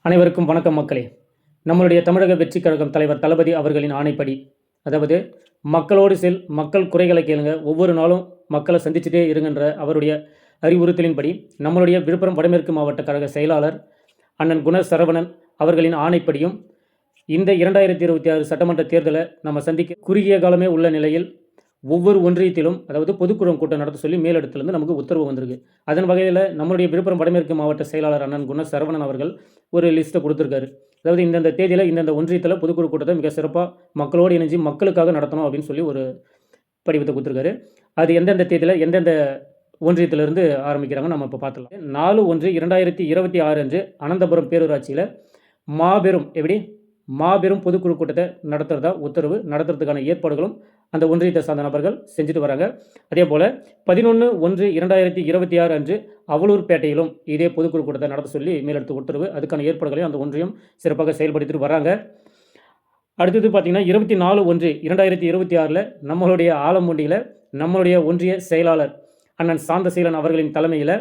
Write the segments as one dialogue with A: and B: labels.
A: அனைவருக்கும் வணக்கம் மக்களே. நம்மளுடைய தமிழக வெற்றி கழகம் தலைவர் தளபதி அவர்களின் ஆணைப்படி, அதாவது மக்களோடு மக்கள் குறைகளை கேளுங்க, ஒவ்வொரு நாளும் மக்களை சந்திச்சுட்டே இருங்கன்ற அவருடைய அறிவுறுத்தலின்படி, நம்மளுடைய விழுப்புரம் வடமேற்கு மாவட்ட கழக செயலாளர் அண்ணன் குணசரவணன் அவர்களின் ஆணைப்படியும், இந்த 2026 சட்டமன்ற தேர்தலை நம்ம சந்திக்க குறுகிய காலமே உள்ள நிலையில் ஒவ்வொரு ஒன்றியத்திலும், அதாவது பொதுக்குழு கூட்டம் நடத்த சொல்லி மேலிடத்திலிருந்து நமக்கு உத்தரவு வந்திருக்கு. அதன் வகையில் நம்மளுடைய விழுப்புரம் வடமேற்கு மாவட்ட செயலாளர் அண்ணன் குணசரவணன் அவர்கள் ஒரு லிஸ்ட்டை கொடுத்துருக்காரு. அதாவது இந்தந்த தேதியில் இந்தந்த ஒன்றியத்தில் பொதுக்குழு கூட்டத்தை மிக சிறப்பாக மக்களோடு இணைஞ்சு மக்களுக்காக நடத்தணும் அப்படின்னு சொல்லி ஒரு படிவத்தை கொடுத்துருக்காரு. அது எந்தெந்த தேதியில் எந்தெந்த ஒன்றியத்திலிருந்து ஆரம்பிக்கிறாங்க நம்ம இப்போ பார்த்துக்கலாம். 4/1/2026 அன்று அனந்தபுரம் பேரூராட்சியில் மாபெரும் பொதுக்குழு கூட்டத்தை நடத்துறதா உத்தரவு. நடத்துறதுக்கான ஏற்பாடுகளும் அந்த ஒன்றியத்தை சார்ந்த நபர்கள் செஞ்சுட்டு வராங்க. அதே போல் 11/1/2026 அன்று அவலூர்பேட்டையிலும் இதே பொதுக்குழு கூட்டத்தை நடத்த சொல்லி மேலெடுத்து உத்தரவு. அதுக்கான ஏற்பாடுகளையும் அந்த ஒன்றியம் சிறப்பாக செயல்படுத்திட்டு வராங்க. அடுத்தது பார்த்திங்கன்னா 24/1/2026 நம்மளுடைய ஆலம்பூண்டியில் நம்மளுடைய ஒன்றிய செயலாளர் அண்ணன் சாந்தசீலன் அவர்களின் தலைமையில்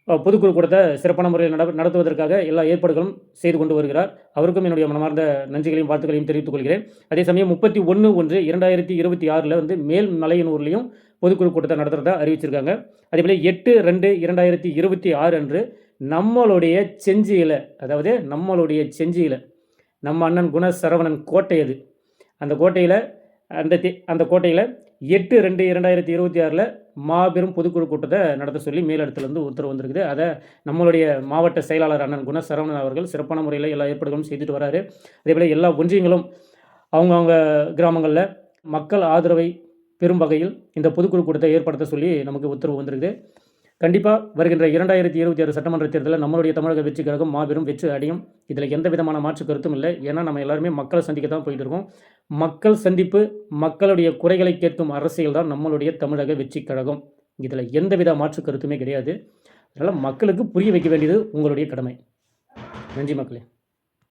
A: பொதுக்குழு கூட்டத்தை சிறப்பான முறையில் நடத்துவதற்காக எல்லா ஏற்பாடுகளும் செய்து கொண்டு வருகிறார். அவருக்கும் என்னுடைய மனமார்ந்த நன்றிகளையும் வாழ்த்துக்களையும் தெரிவித்துக் கொள்கிறேன். அதே சமயம் 31/1/2026 மேல்மலையனூர்லையும் பொதுக்குழு கூட்டத்தை நடத்துகிறதா அறிவிச்சிருக்காங்க. அதேபோல் 8/2/2026 அன்று நம்மளுடைய செஞ்சியில், அதாவது நம்மளுடைய செஞ்சியில் நம்ம அண்ணன் குணசரவணன் கோட்டை, அது அந்த கோட்டையில் 8/2/2026 மாபெரும் பொதுக்குழு கூட்டத்தை நடத்த சொல்லி மேலிடத்திலிருந்து உத்தரவு வந்திருக்குது. அதை நம்மளுடைய மாவட்ட செயலாளர் அண்ணன் குணசரவணன் அவர்கள் சிறப்பான முறையில் எல்லா ஏற்பாடுகளும் செய்துட்டு வராரு. அதேபோல் எல்லா ஒன்றியங்களும் அவங்கவுங்க கிராமங்களில் மக்கள் ஆதரவை பெறும் வகையில் இந்த பொதுக்குழு கூட்டத்தை ஏற்படுத்த சொல்லி நமக்கு உத்தரவு வந்திருக்குது. கண்டிப்பாக வருகின்ற 2026 சட்டமன்ற தேர்தலில் நம்மளுடைய தமிழக வெற்றி கழகம் மாபெரும் வெற்றி அடையும். இதில் எந்த விதமான மாற்று கருத்தும் இல்லை. ஏன்னா நம்ம எல்லாருமே மக்களை சந்திக்க தான் போயிட்டு இருக்கோம். மக்கள் சந்திப்பு, மக்களுடைய குறைகளை கேட்கும் அரசியல் தான் நம்மளுடைய தமிழக வெற்றி கழகம். இதில் எந்தவித மாற்று கருத்துமே கிடையாது. அதனால் மக்களுக்கு புரிய வைக்க வேண்டியது உங்களுடைய கடமை. நன்றி மக்களே.